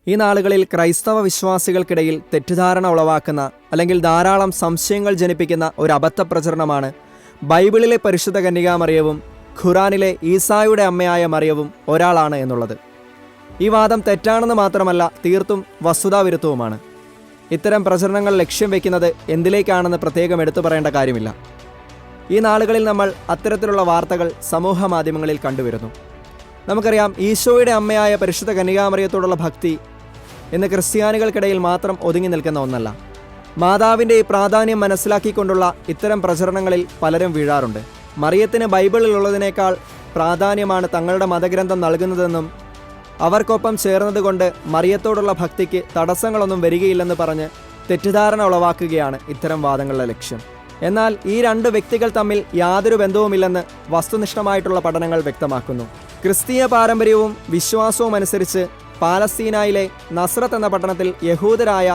ഈ നാളുകളിൽ ക്രൈസ്തവ വിശ്വാസികൾക്കിടയിൽ തെറ്റിദ്ധാരണ ഉളവാക്കുന്ന അല്ലെങ്കിൽ ധാരാളം സംശയങ്ങൾ ജനിപ്പിക്കുന്ന ഒരു അബദ്ധപ്രചരണമാണ് ബൈബിളിലെ പരിശുദ്ധ കന്യകാമറിയവും ഖുറാനിലെ ഈസായുടെ അമ്മയായ മറിയവും ഒരാളാണ് എന്നുള്ളത്. ഈ വാദം തെറ്റാണെന്ന് മാത്രമല്ല, തീർത്തും വസ്തുതാവിരുദ്ധവുമാണ്. ഇത്തരം പ്രചരണങ്ങൾ ലക്ഷ്യം വയ്ക്കുന്നത് എന്തിലേക്കാണെന്ന് പ്രത്യേകം എടുത്തു പറയേണ്ട കാര്യമില്ല. ഈ നാളുകളിൽ നമ്മൾ അത്തരത്തിലുള്ള വാർത്തകൾ സമൂഹ മാധ്യമങ്ങളിൽ കണ്ടുവരുന്നു. നമുക്കറിയാം, ഈശോയുടെ അമ്മയായ പരിശുദ്ധ കന്യകാമറിയത്തോടുള്ള ഭക്തി ഇന്ന് ക്രിസ്ത്യാനികൾക്കിടയിൽ മാത്രം ഒതുങ്ങി നിൽക്കുന്ന ഒന്നല്ല. മാതാവിൻ്റെ ഈ പ്രാധാന്യം മനസ്സിലാക്കിക്കൊണ്ടുള്ള ഇത്തരം പ്രചരണങ്ങളിൽ പലരും വീഴാറുണ്ട്. മറിയത്തിന് ബൈബിളിലുള്ളതിനേക്കാൾ പ്രാധാന്യമാണ് തങ്ങളുടെ മതഗ്രന്ഥം നൽകുന്നതെന്നും അവർക്കൊപ്പം ചേർന്നതുകൊണ്ട് മറിയത്തോടുള്ള ഭക്തിക്ക് തടസ്സങ്ങളൊന്നും വരികയില്ലെന്ന് പറഞ്ഞ് തെറ്റിദ്ധാരണ ഉളവാക്കുകയാണ് ഇത്തരം വാദങ്ങളുടെ ലക്ഷ്യം. എന്നാൽ ഈ രണ്ട് വ്യക്തികൾ തമ്മിൽ യാതൊരു ബന്ധവുമില്ലെന്ന് വസ്തുനിഷ്ഠമായിട്ടുള്ള പഠനങ്ങൾ വ്യക്തമാക്കുന്നു. ക്രിസ്തീയ പാരമ്പര്യവും വിശ്വാസവും അനുസരിച്ച് പാലസ്തീനയിലെ നസ്രത്ത് എന്ന പട്ടണത്തിൽ യഹൂദരായ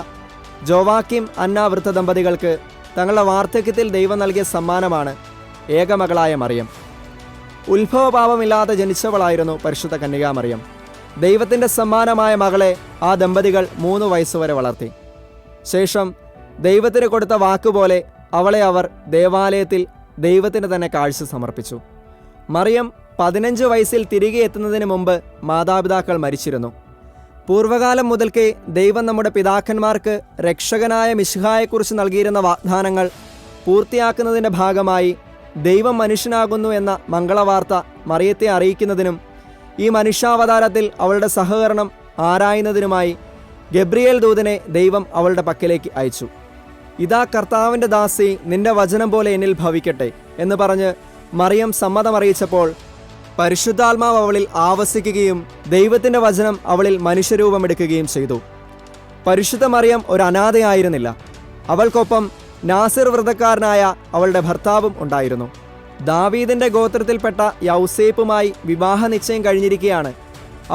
ജോവാക്കിം അന്ന വൃദ്ധ ദമ്പതികൾക്ക് തങ്ങളുടെ വാർദ്ധക്യത്തിൽ ദൈവം നൽകിയ സമ്മാനമാണ് ഏകമകളായ മറിയം. ഉത്ഭവപാപമില്ലാതെ ജനിച്ചവളായിരുന്നു പരിശുദ്ധ കന്യകാമറിയം. ദൈവത്തിൻ്റെ സമ്മാനമായ മകളെ ആ ദമ്പതികൾ 3 വയസ്സുവരെ വളർത്തി. ശേഷം ദൈവത്തിന് കൊടുത്ത വാക്കുപോലെ അവളെ അവർ ദേവാലയത്തിൽ ദൈവത്തിന് തന്നെ കാഴ്ച സമർപ്പിച്ചു. മറിയം 15 വയസ്സിൽ തിരികെ എത്തുന്നതിന് മുമ്പ് മാതാപിതാക്കൾ മരിച്ചിരുന്നു. പൂർവ്വകാലം മുതൽക്കേ ദൈവം നമ്മുടെ പിതാക്കന്മാർക്ക് രക്ഷകനായ മിശിഹായെക്കുറിച്ച് നൽകിയിരുന്ന വാഗ്ദാനങ്ങൾ പൂർത്തിയാക്കുന്നതിൻ്റെ ഭാഗമായി ദൈവം മനുഷ്യനാകുന്നു എന്ന മംഗളവാർത്ത മറിയത്തെ അറിയിക്കുന്നതിനും ഈ മനുഷ്യാവതാരത്തിൽ അവളുടെ സഹകരണം ആരായുന്നതിനുമായി ഗബ്രിയേൽ ദൂതനെ ദൈവം അവളുടെ പക്കലേക്ക് അയച്ചു. ഇതാ കർത്താവിൻ്റെ ദാസി, നിന്റെ വചനം പോലെ എന്നിൽ ഭവിക്കട്ടെ എന്ന് പറഞ്ഞ് മറിയം സമ്മതമറിയിച്ചപ്പോൾ പരിശുദ്ധാത്മാവ് അവളിൽ ആവസിക്കുകയും ദൈവത്തിൻ്റെ വചനം അവളിൽ മനുഷ്യരൂപമെടുക്കുകയും ചെയ്തു. പരിശുദ്ധ മറിയം ഒരു അനാഥയായിരുന്നില്ല. അവൾക്കൊപ്പം നാസിർ വ്രതക്കാരനായ അവളുടെ ഭർത്താവും ഉണ്ടായിരുന്നു. ദാവീദിൻ്റെ ഗോത്രത്തിൽപ്പെട്ട യൗസേപ്പുമായി വിവാഹ നിശ്ചയം കഴിഞ്ഞിരിക്കെയാണ്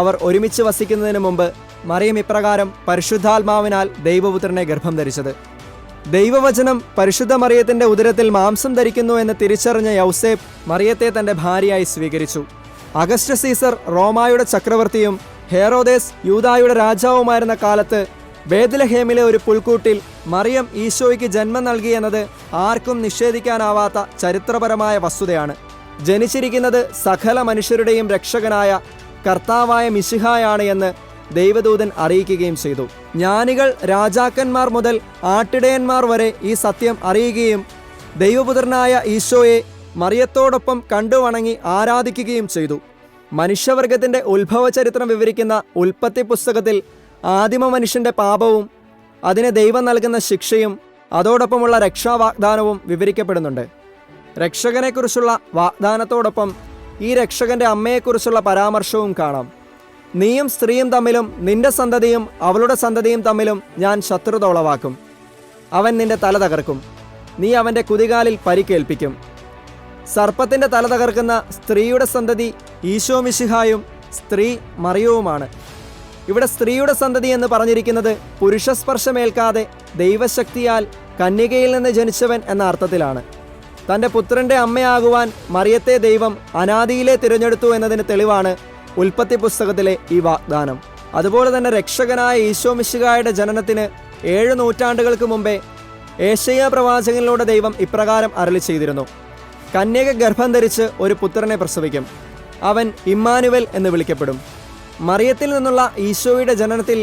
അവർ ഒരുമിച്ച് വസിക്കുന്നതിന് മുമ്പ് മറിയം ഇപ്രകാരം പരിശുദ്ധാത്മാവിനാൽ ദൈവപുത്രനെ ഗർഭം ധരിച്ചത്. ദൈവവചനം പരിശുദ്ധ മറിയത്തിൻ്റെ ഉദരത്തിൽ മാംസം ധരിക്കുന്നു എന്ന് തിരിച്ചറിഞ്ഞ യൗസേപ്പ് മറിയത്തെ തൻ്റെ ഭാര്യയായി സ്വീകരിച്ചു. അഗസ്റ്റ് സീസർ റോമായുടെ ചക്രവർത്തിയും ഹെറോദേസ് യൂദായുടെ രാജാവുമായിരുന്ന കാലത്ത് ബേത്ലഹേമിലെ ഒരു പുൽക്കൂട്ടിൽ മറിയം ഈശോയ്ക്ക് ജന്മം നൽകിയെന്നത് ആർക്കും നിഷേധിക്കാനാവാത്ത ചരിത്രപരമായ വസ്തുതയാണ്. ജനിച്ചിരിക്കുന്നത് സകല മനുഷ്യരുടെയും രക്ഷകനായ കർത്താവായ മിശിഹായാണ് എന്ന് ദൈവദൂതൻ അറിയിക്കുകയും ചെയ്തു. ജ്ഞാനികൾ, രാജാക്കന്മാർ മുതൽ ആട്ടിടയന്മാർ വരെ ഈ സത്യം അറിയുകയും ദൈവപുത്രനായ ഈശോയെ മറിയത്തോടൊപ്പം കണ്ടുവണങ്ങി ആരാധിക്കുകയും ചെയ്തു. മനുഷ്യവർഗത്തിൻ്റെ ഉത്ഭവചരിത്രം വിവരിക്കുന്ന ഉൽപ്പത്തി പുസ്തകത്തിൽ ആദിമ മനുഷ്യൻ്റെ പാപവും അതിന് ദൈവം നൽകുന്ന ശിക്ഷയും അതോടൊപ്പമുള്ള രക്ഷാവാഗ്ദാനവും വിവരിക്കപ്പെടുന്നുണ്ട്. രക്ഷകനെക്കുറിച്ചുള്ള വാഗ്ദാനത്തോടൊപ്പം ഈ രക്ഷകൻ്റെ അമ്മയെക്കുറിച്ചുള്ള പരാമർശവും കാണാം. നീയും സ്ത്രീയും തമ്മിലും നിന്റെ സന്തതിയും അവളുടെ സന്തതിയും തമ്മിലും ഞാൻ ശത്രുത ഉളവാക്കും. അവൻ നിന്റെ തല തകർക്കും, നീ അവൻ്റെ കുതികാലിൽ പരിക്കേൽപ്പിക്കും. സർപ്പത്തിൻ്റെ തല തകർക്കുന്ന സ്ത്രീയുടെ സന്തതി ഈശോ മിശിഹായും സ്ത്രീ മറിയവുമാണ്. ഇവിടെ സ്ത്രീയുടെ സന്തതി എന്ന് പറഞ്ഞിരിക്കുന്നത് പുരുഷസ്പർശമേൽക്കാതെ ദൈവശക്തിയാൽ കന്യകയിൽ നിന്ന് ജനിച്ചവൻ എന്ന അർത്ഥത്തിലാണ്. തൻ്റെ പുത്രൻ്റെ അമ്മയാകുവാൻ മറിയത്തെ ദൈവം അനാദിയിലെ തിരഞ്ഞെടുത്തു എന്നതിന് തെളിവാണ് ഉൽപ്പത്തി പുസ്തകത്തിലെ ഈ വാഗ്ദാനം. അതുപോലെ തന്നെ രക്ഷകനായ ഈശോ മിശിഹായുടെ ജനനത്തിന് 7 നൂറ്റാണ്ടുകൾക്ക് മുമ്പേ ഏശയ്യാ പ്രവാചകനിലൂടെ ദൈവം ഇപ്രകാരം അരുളി ചെയ്തിരുന്നു: കന്യക ഗർഭം ധരിച്ച് ഒരു പുത്രനെ പ്രസവിക്കും, അവൻ ഇമ്മാനുവൽ എന്ന് വിളിക്കപ്പെടും. മറിയത്തിൽ നിന്നുള്ള ഈശോയുടെ ജനനത്തിൽ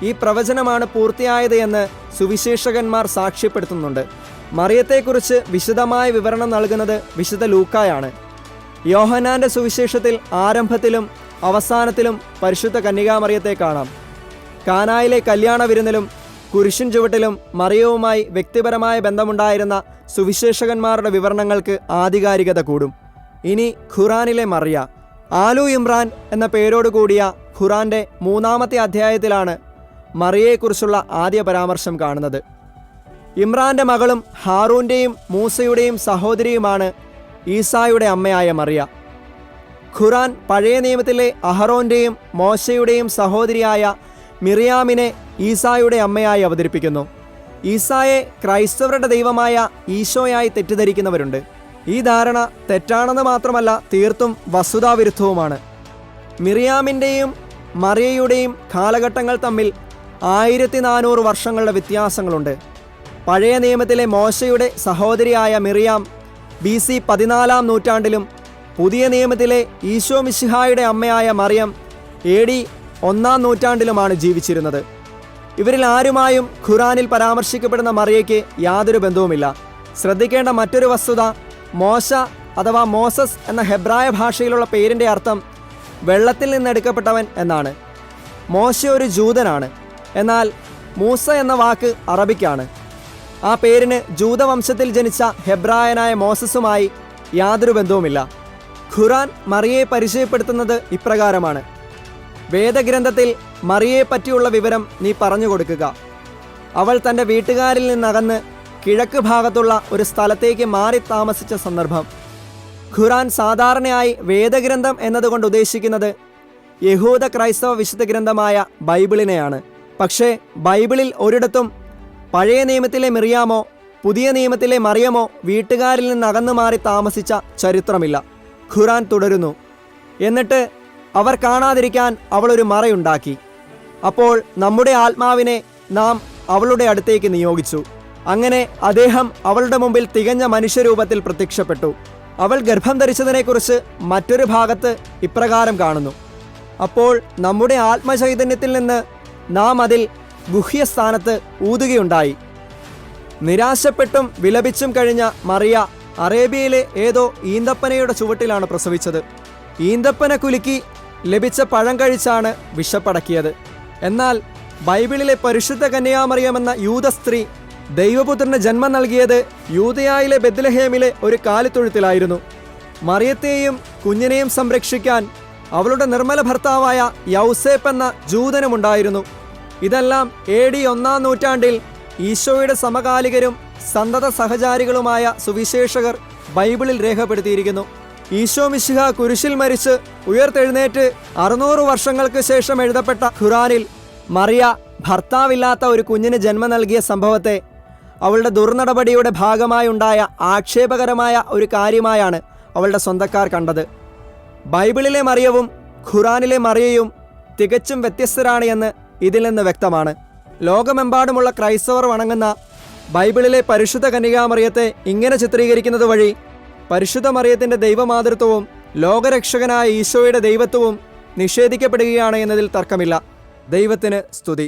ഈ പ്രവചനമാണ് പൂർത്തിയായത് എന്ന് സുവിശേഷകന്മാർ സാക്ഷ്യപ്പെടുത്തുന്നുണ്ട്. മറിയത്തെക്കുറിച്ച് വിശദമായ വിവരണം നൽകുന്നത് വിശുദ്ധ ലൂക്കായാണ്. യോഹന്നാൻ്റെ സുവിശേഷത്തിൽ ആരംഭത്തിലും അവസാനത്തിലും പരിശുദ്ധ കന്യകാമറിയത്തെ കാണാം. കാനായിലെ കല്യാണ വിരുന്നിലും കുരിശിൻ ചുവട്ടിലും മറിയവുമായി വ്യക്തിപരമായ ബന്ധമുണ്ടായിരുന്ന സുവിശേഷകന്മാരുടെ വിവരണങ്ങൾക്ക് ആധികാരികത കൂടും. ഇനി ഖുറാനിലെ മറിയ. ആലു ഇമ്രാൻ എന്ന പേരോടുകൂടിയ ഖുറാൻ്റെ 3-ാമത്തെ അധ്യായത്തിലാണ് മറിയയെക്കുറിച്ചുള്ള ആദ്യ പരാമർശം കാണുന്നത്. ഇമ്രാൻ്റെ മകളും ഹാറൂൻ്റെയും മൂസയുടെയും സഹോദരിയുമാണ് ഈസായുടെ അമ്മയായ മറിയ. ഖുറാൻ പഴയ നിയമത്തിലെ അഹറോൻ്റെയും മോശയുടെയും സഹോദരിയായ മിറിയാമിനെ ഈസായുടെ അമ്മയായി അവതരിപ്പിക്കുന്നു. ഈസായെ ക്രൈസ്തവരുടെ ദൈവമായ ഈശോയായി തെറ്റിദ്ധരിക്കുന്നവരുണ്ട്. ഈ ധാരണ തെറ്റാണെന്ന് മാത്രമല്ല, തീർത്തും വസ്തുതാവിരുദ്ധവുമാണ്. മിറിയാമിൻ്റെയും മറിയയുടെയും കാലഘട്ടങ്ങൾ തമ്മിൽ 1400 വർഷങ്ങളുടെ വ്യത്യാസങ്ങളുണ്ട്. പഴയ നിയമത്തിലെ മോശയുടെ സഹോദരിയായ മിറിയാം BC 14-ാം നൂറ്റാണ്ടിലും പുതിയ നിയമത്തിലെ ഈശോ മിശിഹായുടെ അമ്മയായ മറിയം AD 1-ാം നൂറ്റാണ്ടിലുമാണ് ജീവിച്ചിരുന്നത്. ഇവരിൽ ആരുമായും ഖുറാനിൽ പരാമർശിക്കപ്പെടുന്ന മറിയയ്ക്ക് യാതൊരു ബന്ധവുമില്ല. ശ്രദ്ധിക്കേണ്ട മറ്റൊരു വസ്തുത, മോശ അഥവാ മോസസ് എന്ന ഹെബ്രായ ഭാഷയിലുള്ള പേരിൻ്റെ അർത്ഥം വെള്ളത്തിൽ നിന്നെടുക്കപ്പെട്ടവൻ എന്നാണ്. മോശ ഒരു ജൂതനാണ്, എന്നാൽ മൂസ എന്ന വാക്ക് അറബിക്കാണ്. ആ പേരിന് ജൂതവംശത്തിൽ ജനിച്ച ഹെബ്രായനായ മോസസുമായി യാതൊരു ബന്ധവുമില്ല. ഖുറാൻ മറിയയെ പരിചയപ്പെടുത്തുന്നത് ഇപ്രകാരമാണ്: വേദഗ്രന്ഥത്തിൽ മറിയയെ പറ്റിയുള്ള വിവരം നീ പറഞ്ഞു കൊടുക്കുക. അവൾ തൻ്റെ വീട്ടുകാരിൽ നിന്നകന്ന് കിഴക്ക് ഭാഗത്തുള്ള ഒരു സ്ഥലത്തേക്ക് മാറി താമസിച്ച സന്ദർഭം. ഖുറാൻ സാധാരണയായി വേദഗ്രന്ഥം എന്നതുകൊണ്ട് ഉദ്ദേശിക്കുന്നത് യഹൂദ ക്രൈസ്തവ വിശുദ്ധ ഗ്രന്ഥമായ ബൈബിളിനെയാണ്. പക്ഷേ ബൈബിളിൽ ഒരിടത്തും പഴയ നിയമത്തിലെ മിറിയാമോ പുതിയ നിയമത്തിലെ മറിയമോ വീട്ടുകാരിൽ നിന്ന് അകന്നു മാറി താമസിച്ച ചരിത്രമില്ല. ഖുറാൻ തുടരുന്നു: എന്നിട്ട് അവർ കാണാതിരിക്കാൻ അവളൊരു മറയുണ്ടാക്കി. അപ്പോൾ നമ്മുടെ ആത്മാവിനെ നാം അവളുടെ അടുത്തേക്ക് നിയോഗിച്ചു. അങ്ങനെ അദ്ദേഹം അവളുടെ മുമ്പിൽ തികഞ്ഞ മനുഷ്യരൂപത്തിൽ പ്രത്യക്ഷപ്പെട്ടു. അവൾ ഗർഭം ധരിച്ചതിനെക്കുറിച്ച് മറ്റൊരു ഭാഗത്ത് ഇപ്രകാരം കാണുന്നു: അപ്പോൾ നമ്മുടെ ആത്മചൈതന്യത്തിൽ നിന്ന് നാം അതിൽ ഗുഹ്യസ്ഥാനത്ത് ഊതുകയുണ്ടായി. നിരാശപ്പെട്ടും വിലപിച്ചും കഴിഞ്ഞ മറിയ അറേബ്യയിലെ ഏതോ ഈന്തപ്പനയുടെ ചുവട്ടിലാണ് പ്രസവിച്ചത്. ഈന്തപ്പന കുലുക്കി ലഭിച്ച പഴം കഴിച്ചാണ് വിശപ്പടക്കിയത്. എന്നാൽ ബൈബിളിലെ പരിശുദ്ധ കന്യാമറിയമെന്ന യൂത സ്ത്രീ ദൈവപുത്രന് ജന്മം നൽകിയത് യൂദയായിലെ ബെത്ലഹേമിലെ ഒരു കാലിത്തൊഴുത്തിലായിരുന്നു. മറിയത്തെയും കുഞ്ഞിനെയും സംരക്ഷിക്കാൻ അവളുടെ നിർമ്മല ഭർത്താവായ യൗസേപ്പ് എന്ന ജൂതനുമുണ്ടായിരുന്നു. ഇതെല്ലാം AD 1-ാം നൂറ്റാണ്ടിൽ ഈശോയുടെ സമകാലികരും സന്തത സഹചാരികളുമായ സുവിശേഷകർ ബൈബിളിൽ രേഖപ്പെടുത്തിയിരിക്കുന്നു. ഈശോ മിശിഹ കുരിശിൽ മരിച്ച് ഉയർത്തെഴുന്നേറ്റ് 600 വർഷങ്ങൾക്ക് ശേഷം എഴുതപ്പെട്ട ഖുറാനിൽ മറിയ ഭർത്താവില്ലാത്ത ഒരു കുഞ്ഞിന് ജന്മം നൽകിയ സംഭവത്തെ അവളുടെ ദുർനടപടിയുടെ ഭാഗമായുണ്ടായ ആക്ഷേപകരമായ ഒരു കാര്യമായാണ് അവളുടെ സ്വന്തക്കാർ കണ്ടത്. ബൈബിളിലെ മറിയവും ഖുറാനിലെ മറിയയും തികച്ചും വ്യത്യസ്തരാണ് എന്ന് ഇതിൽ നിന്ന് വ്യക്തമാണ്. ലോകമെമ്പാടുമുള്ള ക്രൈസ്തവർ വണങ്ങുന്ന ബൈബിളിലെ പരിശുദ്ധ കന്യകാമറിയത്തെ ഇങ്ങനെ ചിത്രീകരിക്കുന്നത് വഴി പരിശുദ്ധ മറിയത്തിൻ്റെ ദൈവമാതൃത്വവും ലോകരക്ഷകനായ ഈശോയുടെ ദൈവത്വവും നിഷേധിക്കപ്പെടുകയാണ് എന്നതിൽ തർക്കമില്ല. ദൈവത്തിന് സ്തുതി.